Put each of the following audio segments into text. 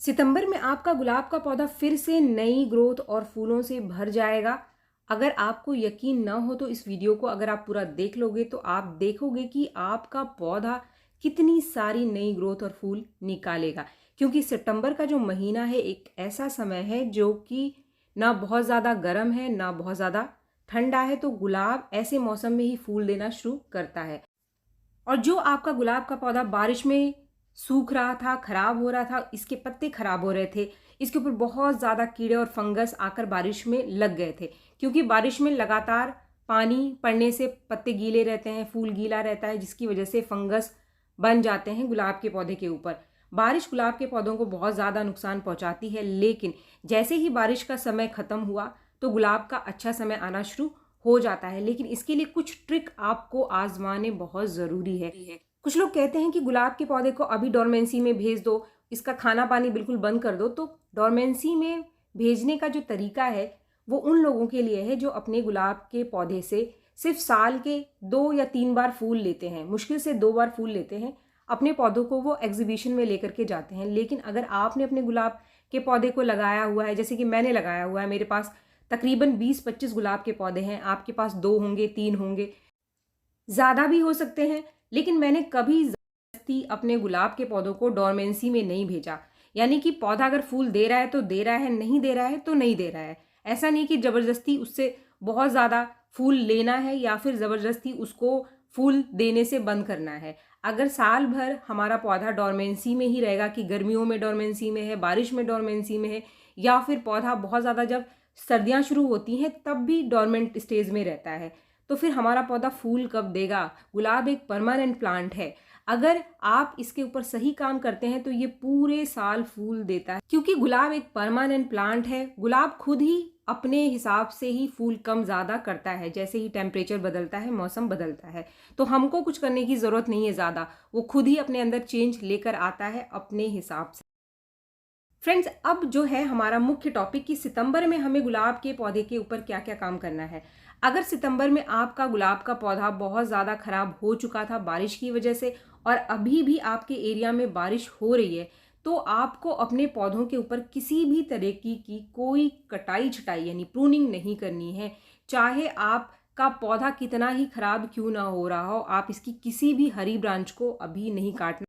सितंबर में आपका गुलाब का पौधा फिर से नई ग्रोथ और फूलों से भर जाएगा। अगर आपको यकीन न हो तो इस वीडियो को अगर आप पूरा देख लोगे तो आप देखोगे कि आपका पौधा कितनी सारी नई ग्रोथ और फूल निकालेगा। क्योंकि सितंबर का जो महीना है एक ऐसा समय है जो कि ना बहुत ज़्यादा गर्म है ना बहुत ज़्यादा ठंडा है, तो गुलाब ऐसे मौसम में ही फूल देना शुरू करता है। और जो आपका गुलाब का पौधा बारिश में सूख रहा था, खराब हो रहा था, इसके पत्ते खराब हो रहे थे, इसके ऊपर बहुत ज़्यादा कीड़े और फंगस आकर बारिश में लग गए थे। क्योंकि बारिश में लगातार पानी पड़ने से पत्ते गीले रहते हैं, फूल गीला रहता है, जिसकी वजह से फंगस बन जाते हैं गुलाब के पौधे के ऊपर। बारिश गुलाब के पौधों को बहुत ज़्यादा नुकसान पहुंचाती है, लेकिन जैसे ही बारिश का समय ख़त्म हुआ तो गुलाब का अच्छा समय आना शुरू हो जाता है। लेकिन इसके लिए कुछ ट्रिक आपको आजमाने बहुत ज़रूरी है। कुछ लोग कहते हैं कि गुलाब के पौधे को अभी डोरमेंसी में भेज दो, इसका खाना पानी बिल्कुल बंद कर दो। तो डोरमेंसी में भेजने का जो तरीका है वो उन लोगों के लिए है जो अपने गुलाब के पौधे से सिर्फ साल के 2 या 3 बार फूल लेते हैं, मुश्किल से 2 बार फूल लेते हैं। अपने पौधों को वो एग्जीबिशन में लेकर के जाते हैं। लेकिन अगर आपने अपने गुलाब के पौधे को लगाया हुआ है, जैसे कि मैंने लगाया हुआ है, मेरे पास तकरीबन 20-25 गुलाब के पौधे हैं, आपके पास 2 होंगे, 3 होंगे, ज़्यादा भी हो सकते हैं। लेकिन मैंने कभी ज़बरदस्ती अपने गुलाब के पौधों को डोरमेंसी में नहीं भेजा। यानी कि पौधा अगर फूल दे रहा है तो दे रहा है, नहीं दे रहा है तो नहीं दे रहा है। ऐसा नहीं कि ज़बरदस्ती उससे बहुत ज़्यादा फूल लेना है या फिर ज़बरदस्ती उसको फूल देने से बंद करना है। अगर साल भर हमारा पौधा डोरमेंसी में ही रहेगा, कि गर्मियों में डोरमेंसी में है, बारिश में डोरमेंसी में है, या फिर पौधा बहुत ज़्यादा जब सर्दियाँ शुरू होती हैं तब भी डोरमेंट स्टेज में रहता है, तो फिर हमारा पौधा फूल कब देगा। गुलाब एक परमानेंट प्लांट है। अगर आप इसके ऊपर सही काम करते हैं तो ये पूरे साल फूल देता है। क्योंकि गुलाब एक परमानेंट प्लांट है, गुलाब खुद ही अपने हिसाब से ही फूल कम ज़्यादा करता है। जैसे ही टेम्परेचर बदलता है, मौसम बदलता है, तो हमको कुछ करने की ज़रूरत नहीं है ज़्यादा, वो खुद ही अपने अंदर चेंज लेकर आता है अपने हिसाब से। फ्रेंड्स, अब जो है हमारा मुख्य टॉपिक कि सितंबर में हमें गुलाब के पौधे के ऊपर क्या क्या काम करना है। अगर सितंबर में आपका गुलाब का पौधा बहुत ज़्यादा खराब हो चुका था बारिश की वजह से, और अभी भी आपके एरिया में बारिश हो रही है, तो आपको अपने पौधों के ऊपर किसी भी तरीके की कोई कटाई छटाई यानी प्रूनिंग नहीं करनी है। चाहे आपका पौधा कितना ही खराब क्यों ना हो रहा हो, आप इसकी किसी भी हरी ब्रांच को अभी नहीं काटना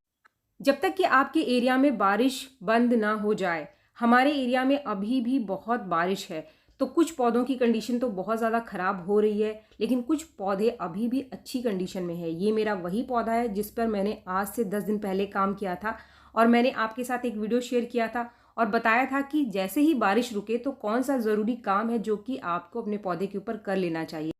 जब तक कि आपके एरिया में बारिश बंद ना हो जाए। हमारे एरिया में अभी भी बहुत बारिश है, तो कुछ पौधों की कंडीशन तो बहुत ज़्यादा ख़राब हो रही है, लेकिन कुछ पौधे अभी भी अच्छी कंडीशन में है। ये मेरा वही पौधा है जिस पर मैंने आज से 10 दिन पहले काम किया था, और मैंने आपके साथ एक वीडियो शेयर किया था और बताया था कि जैसे ही बारिश रुके तो कौन सा ज़रूरी काम है जो कि आपको अपने पौधे के ऊपर कर लेना चाहिए।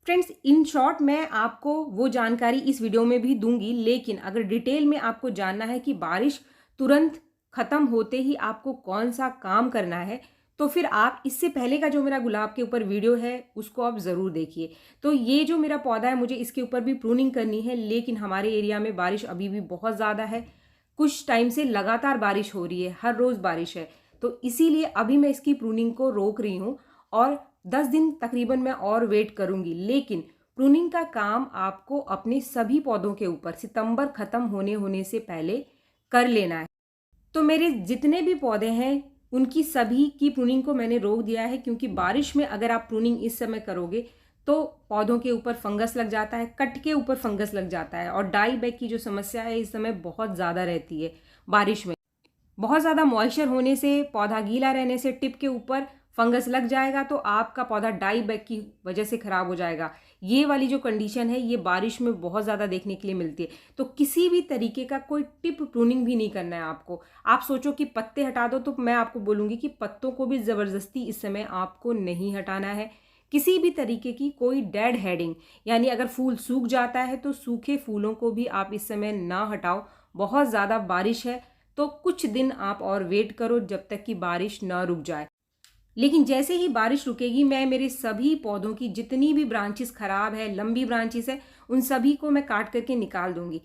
फ्रेंड्स, इन शॉर्ट मैं आपको वो जानकारी इस वीडियो में भी दूंगी, लेकिन अगर डिटेल में आपको जानना है कि बारिश तुरंत ख़त्म होते ही आपको कौन सा काम करना है, तो फिर आप इससे पहले का जो मेरा गुलाब के ऊपर वीडियो है उसको आप ज़रूर देखिए। तो ये जो मेरा पौधा है, मुझे इसके ऊपर भी प्रूनिंग करनी है, लेकिन हमारे एरिया में बारिश अभी भी बहुत ज़्यादा है। कुछ टाइम से लगातार बारिश हो रही है, हर रोज़ बारिश है, तो इसीलिए अभी मैं इसकी प्रूनिंग को रोक रही हूँ और 10 दिन तकरीबन मैं और वेट करूंगी। लेकिन प्रूनिंग का काम आपको अपने सभी पौधों के ऊपर सितंबर ख़त्म होने से पहले कर लेना है। तो मेरे जितने भी पौधे हैं उनकी सभी की प्रूनिंग को मैंने रोक दिया है, क्योंकि बारिश में अगर आप प्रूनिंग इस समय करोगे तो पौधों के ऊपर फंगस लग जाता है, कट के ऊपर फंगस लग जाता है, और डाई बैक की जो समस्या है इस समय बहुत ज़्यादा रहती है। बारिश में बहुत ज़्यादा मॉइस्चर होने से, पौधा गीला रहने से टिप के ऊपर फंगस लग जाएगा, तो आपका पौधा डाई बैक की वजह से ख़राब हो जाएगा। ये वाली जो कंडीशन है ये बारिश में बहुत ज़्यादा देखने के लिए मिलती है। तो किसी भी तरीके का कोई टिप प्रूनिंग भी नहीं करना है आपको। आप सोचो कि पत्ते हटा दो, तो मैं आपको बोलूँगी कि पत्तों को भी ज़बरदस्ती इस समय आपको नहीं हटाना है। किसी भी तरीके की कोई डेड हेडिंग, यानी अगर फूल सूख जाता है तो सूखे फूलों को भी आप इस समय ना हटाओ। बहुत ज़्यादा बारिश है तो कुछ दिन आप और वेट करो जब तक कि बारिश ना रुक जाए। लेकिन जैसे ही बारिश रुकेगी, मैं मेरे सभी पौधों की जितनी भी ब्रांचेस खराब है, लंबी ब्रांचेस है, उन सभी को मैं काट करके निकाल दूंगी।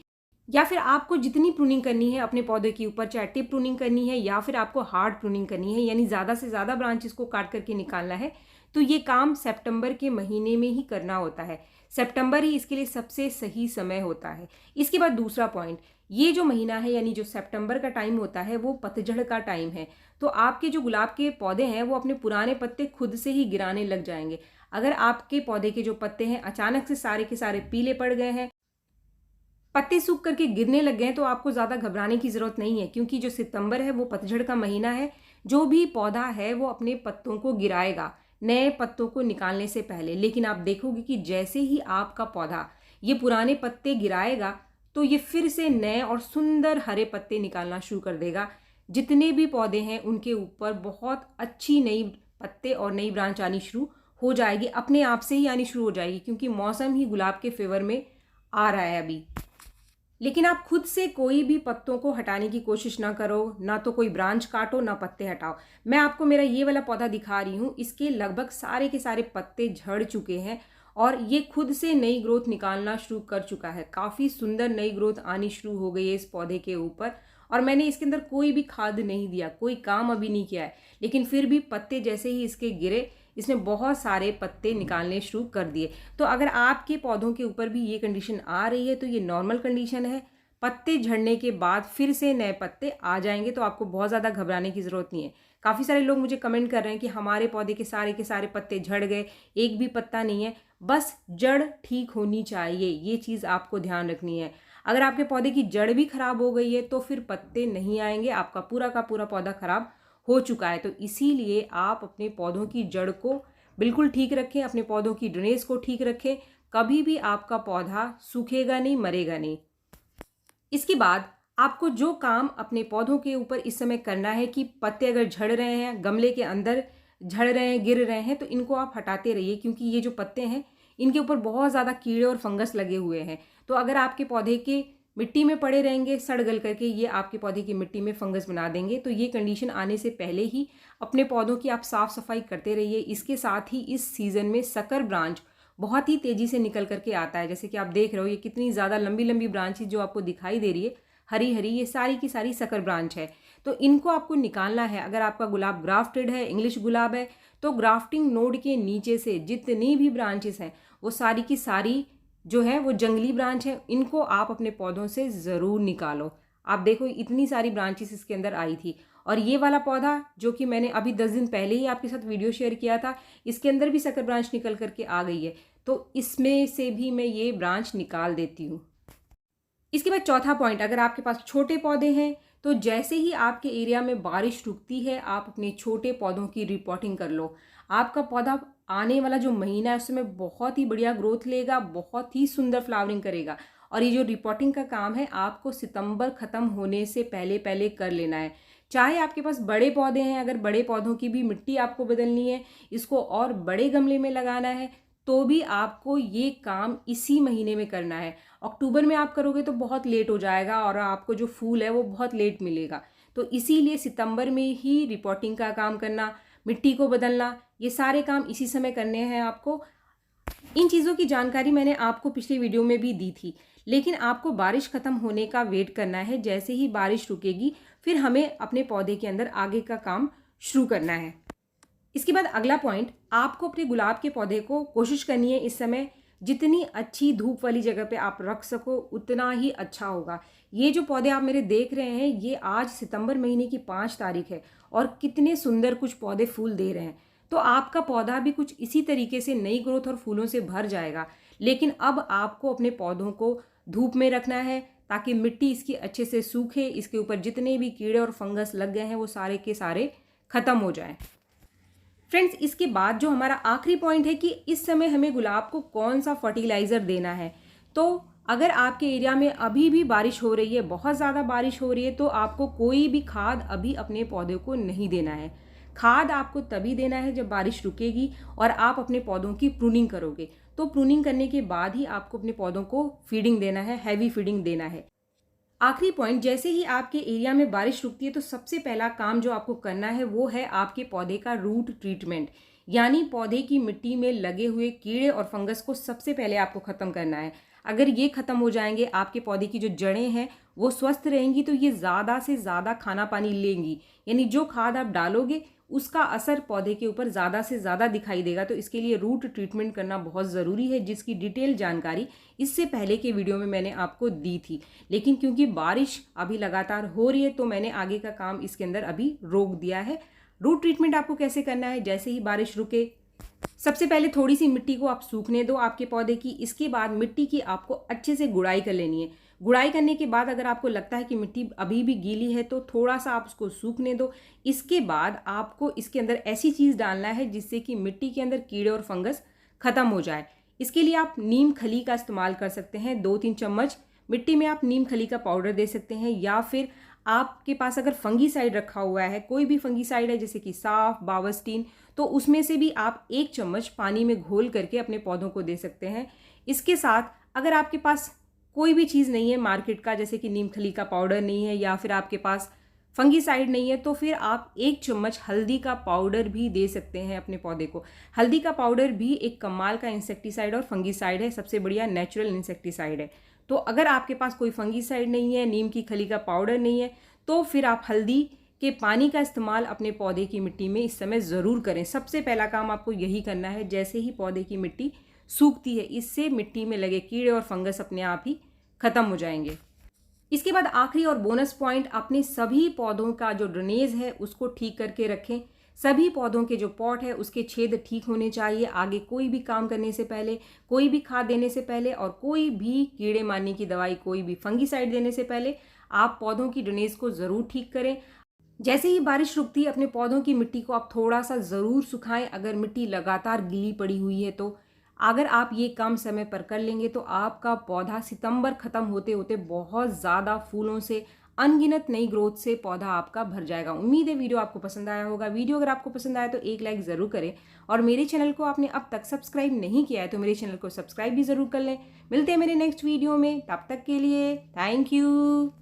या फिर आपको जितनी प्रूनिंग करनी है अपने पौधे के ऊपर, चाहे टिप प्रूनिंग करनी है या फिर आपको हार्ड प्रूनिंग करनी है, यानी ज़्यादा से ज़्यादा ब्रांचेस को काट करके निकालना है, तो ये काम सितंबर के महीने में ही करना होता है। सितंबर ही इसके लिए सबसे सही समय होता है। इसके बाद दूसरा पॉइंट, ये जो महीना है यानी जो सितंबर का टाइम होता है वो पतझड़ का टाइम है। तो आपके जो गुलाब के पौधे हैं वो अपने पुराने पत्ते खुद से ही गिराने लग जाएंगे। अगर आपके पौधे के जो पत्ते हैं अचानक से सारे के सारे पीले पड़ गए हैं, पत्ते सूख करके गिरने लग गए हैं, तो आपको ज़्यादा घबराने की ज़रूरत नहीं है, क्योंकि जो सितंबर है वो पतझड़ का महीना है। जो भी पौधा है वो अपने पत्तों को गिराएगा नए पत्तों को निकालने से पहले। लेकिन आप देखोगे कि जैसे ही आपका पौधा ये पुराने पत्ते गिराएगा तो ये फिर से नए और सुंदर हरे पत्ते निकालना शुरू कर देगा। जितने भी पौधे हैं उनके ऊपर बहुत अच्छी नई पत्ते और नई ब्रांच आनी शुरू हो जाएगी, अपने आप से ही आनी शुरू हो जाएगी, क्योंकि मौसम ही गुलाब के फेवर में आ रहा है अभी। लेकिन आप खुद से कोई भी पत्तों को हटाने की कोशिश ना करो, ना तो कोई ब्रांच काटो ना पत्ते हटाओ। मैं आपको मेरा ये वाला पौधा दिखा रही हूँ, इसके लगभग सारे के सारे पत्ते झड़ चुके हैं और ये खुद से नई ग्रोथ निकालना शुरू कर चुका है। काफ़ी सुंदर नई ग्रोथ आनी शुरू हो गई है इस पौधे के ऊपर, और मैंने इसके अंदर कोई भी खाद नहीं दिया, कोई काम अभी नहीं किया है। लेकिन फिर भी पत्ते जैसे ही इसके गिरे, इसने बहुत सारे पत्ते निकालने शुरू कर दिए। तो अगर आपके पौधों के ऊपर भी ये कंडीशन आ रही है तो ये नॉर्मल कंडीशन है। पत्ते झड़ने के बाद फिर से नए पत्ते आ जाएंगे, तो आपको बहुत ज़्यादा घबराने की ज़रूरत नहीं है। काफ़ी सारे लोग मुझे कमेंट कर रहे हैं कि हमारे पौधे के सारे पत्ते झड़ गए, एक भी पत्ता नहीं है। बस जड़ ठीक होनी चाहिए, ये चीज़ आपको ध्यान रखनी है। अगर आपके पौधे की जड़ भी खराब हो गई है तो फिर पत्ते नहीं आएंगे, आपका पूरा का पूरा पौधा खराब हो चुका है। तो इसीलिए आप अपने पौधों की जड़ को बिल्कुल ठीक रखें, अपने पौधों की ड्रेनेज को ठीक रखें। कभी भी आपका पौधा सूखेगा नहीं, मरेगा नहीं। इसके बाद आपको जो काम अपने पौधों के ऊपर इस समय करना है कि पत्ते अगर झड़ रहे हैं, गमले के अंदर झड़ रहे हैं, गिर रहे हैं, तो इनको आप हटाते रहिए, क्योंकि ये जो पत्ते हैं इनके ऊपर बहुत ज़्यादा कीड़े और फंगस लगे हुए हैं। तो अगर आपके पौधे के मिट्टी में पड़े रहेंगे सड़ गल करके, ये आपके पौधे की मिट्टी में फंगस बना देंगे। तो ये कंडीशन आने से पहले ही अपने पौधों की आप साफ़ सफाई करते रहिए। इसके साथ ही इस सीज़न में सकर ब्रांच बहुत ही तेज़ी से निकल करके आता है। जैसे कि आप देख रहे हो, ये कितनी ज़्यादा लंबी लंबी ब्रांचेस जो आपको दिखाई दे रही है हरी हरी, ये सारी की सारी सकर ब्रांच है। तो इनको आपको निकालना है। अगर आपका गुलाब ग्राफ्टेड है, इंग्लिश गुलाब है, तो ग्राफ्टिंग नोड के नीचे से जितनी भी ब्रांचेस हैं वो सारी की सारी जो है वो जंगली ब्रांच है, इनको आप अपने पौधों से ज़रूर निकालो। आप देखो इतनी सारी ब्रांचेस इसके अंदर आई थी। और ये वाला पौधा जो कि मैंने अभी 10 दिन पहले ही आपके साथ वीडियो शेयर किया था, इसके अंदर भी सकर ब्रांच निकल करके आ गई है। तो इसमें से भी मैं ये ब्रांच निकाल देती हूँ। इसके बाद चौथा पॉइंट, अगर आपके पास छोटे पौधे हैं तो जैसे ही आपके एरिया में बारिश रुकती है आप अपने छोटे पौधों की रिपोर्टिंग कर लो। आपका पौधा आने वाला जो महीना है उसमें बहुत ही बढ़िया ग्रोथ लेगा, बहुत ही सुंदर फ्लावरिंग करेगा। और ये जो रिपोर्टिंग का काम है आपको सितंबर ख़त्म होने से पहले पहले कर लेना है। चाहे आपके पास बड़े पौधे हैं, अगर बड़े पौधों की भी मिट्टी आपको बदलनी है, इसको और बड़े गमले में लगाना है, तो भी आपको ये काम इसी महीने में करना है। अक्टूबर में आप करोगे तो बहुत लेट हो जाएगा और आपको जो फूल है वो बहुत लेट मिलेगा। तो इसीलिए सितंबर में ही रिपोर्टिंग का काम करना, मिट्टी को बदलना, ये सारे काम इसी समय करने हैं आपको। इन चीज़ों की जानकारी मैंने आपको पिछली वीडियो में भी दी थी, लेकिन आपको बारिश ख़त्म होने का वेट करना है। जैसे ही बारिश रुकेगी फिर हमें अपने पौधे के अंदर आगे का काम शुरू करना है। इसके बाद अगला पॉइंट, आपको अपने गुलाब के पौधे को कोशिश करनी है इस समय जितनी अच्छी धूप वाली जगह पे आप रख सको उतना ही अच्छा होगा। ये जो पौधे आप मेरे देख रहे हैं ये आज सितंबर महीने की 5 तारीख है और कितने सुंदर कुछ पौधे फूल दे रहे हैं। तो आपका पौधा भी कुछ इसी तरीके से नई ग्रोथ और फूलों से भर जाएगा। लेकिन अब आपको अपने पौधों को धूप में रखना है ताकि मिट्टी इसकी अच्छे से सूखे, इसके ऊपर जितने भी कीड़े और फंगस लग गए हैं वो सारे के सारे ख़त्म हो जाएं। फ्रेंड्स, इसके बाद जो हमारा आखिरी पॉइंट है कि इस समय हमें गुलाब को कौन सा फर्टिलाइज़र देना है। तो अगर आपके एरिया में अभी भी बारिश हो रही है, बहुत ज़्यादा बारिश हो रही है, तो आपको कोई भी खाद अभी अपने पौधे को नहीं देना है। खाद आपको तभी देना है जब बारिश रुकेगी और आप अपने पौधों की प्रूनिंग करोगे। तो प्रूनिंग करने के बाद ही आपको अपने पौधों को फीडिंग देना है, हैवी फीडिंग देना है। आखिरी पॉइंट, जैसे ही आपके एरिया में बारिश रुकती है तो सबसे पहला काम जो आपको करना है वो है आपके पौधे का रूट ट्रीटमेंट, यानी पौधे की मिट्टी में लगे हुए कीड़े और फंगस को सबसे पहले आपको ख़त्म करना है। अगर ये ख़त्म हो जाएंगे, आपके पौधे की जो जड़ें हैं वो स्वस्थ रहेंगी, तो ये ज़्यादा से ज़्यादा खाना पानी लेंगी, यानी जो खाद आप डालोगे उसका असर पौधे के ऊपर ज़्यादा से ज़्यादा दिखाई देगा। तो इसके लिए रूट ट्रीटमेंट करना बहुत ज़रूरी है, जिसकी डिटेल जानकारी इससे पहले के वीडियो में मैंने आपको दी थी। लेकिन क्योंकि बारिश अभी लगातार हो रही है तो मैंने आगे का काम इसके अंदर अभी रोक दिया है। रूट ट्रीटमेंट आपको कैसे करना है, जैसे ही बारिश रुके सबसे पहले थोड़ी सी मिट्टी को आप सूखने दो आपके पौधे की। इसके बाद मिट्टी की आपको अच्छे से गुड़ाई कर लेनी है। गुड़ाई करने के बाद अगर आपको लगता है कि मिट्टी अभी भी गीली है तो थोड़ा सा आप उसको सूखने दो। इसके बाद आपको इसके अंदर ऐसी चीज़ डालना है जिससे कि मिट्टी के अंदर कीड़े और फंगस खत्म हो जाए। इसके लिए आप नीम खली का इस्तेमाल कर सकते हैं। 2-3 चम्मच मिट्टी में आप नीम खली का पाउडर दे सकते हैं, या फिर आपके पास अगर फंगीसाइड रखा हुआ है, कोई भी फंगीसाइड है जैसे कि साफ, बावस्टीन, तो उसमें से भी आप 1 चम्मच पानी में घोल करके अपने पौधों को दे सकते हैं। इसके साथ अगर आपके पास कोई भी चीज़ नहीं है मार्केट का, जैसे कि नीम खली का पाउडर नहीं है या फिर आपके पास फंगीसाइड नहीं है, तो फिर आप 1 चम्मच हल्दी का पाउडर भी दे सकते हैं अपने पौधे को। हल्दी का पाउडर भी एक कमाल का इंसेक्टिसाइड और फंगीसाइड है, सबसे बढ़िया नेचुरल इंसेक्टिसाइड है। तो अगर आपके पास कोई फंगीसाइड नहीं है, नीम की खली का पाउडर नहीं है, तो फिर आप हल्दी के पानी का इस्तेमाल अपने पौधे की मिट्टी में इस समय ज़रूर करें। सबसे पहला काम आपको यही करना है। जैसे ही पौधे की मिट्टी सूखती है, इससे मिट्टी में लगे कीड़े और फंगस अपने आप ही खत्म हो जाएंगे। इसके बाद आखिरी और बोनस पॉइंट, अपने सभी पौधों का जो ड्रेनेज है उसको ठीक करके रखें। सभी पौधों के जो पॉट है उसके छेद ठीक होने चाहिए। आगे कोई भी काम करने से पहले, कोई भी खाद देने से पहले और कोई भी कीड़े मारने की दवाई, कोई भी फंगीसाइड देने से पहले आप पौधों की ड्रेनेज को ज़रूर ठीक करें। जैसे ही बारिश रुकती है, अपने पौधों की मिट्टी को आप थोड़ा सा ज़रूर सुखाएं। अगर मिट्टी लगातार गीली पड़ी हुई है तो अगर आप ये काम समय पर कर लेंगे तो आपका पौधा सितंबर ख़त्म होते होते बहुत ज़्यादा फूलों से, अनगिनत नई ग्रोथ से पौधा आपका भर जाएगा। उम्मीद है वीडियो आपको पसंद आया होगा। वीडियो अगर आपको पसंद आया तो एक लाइक ज़रूर करें, और मेरे चैनल को आपने अब तक सब्सक्राइब नहीं किया है तो मेरे चैनल को सब्सक्राइब भी ज़रूर कर लें। मिलते हैं मेरे नेक्स्ट वीडियो में, तब तक के लिए थैंक यू।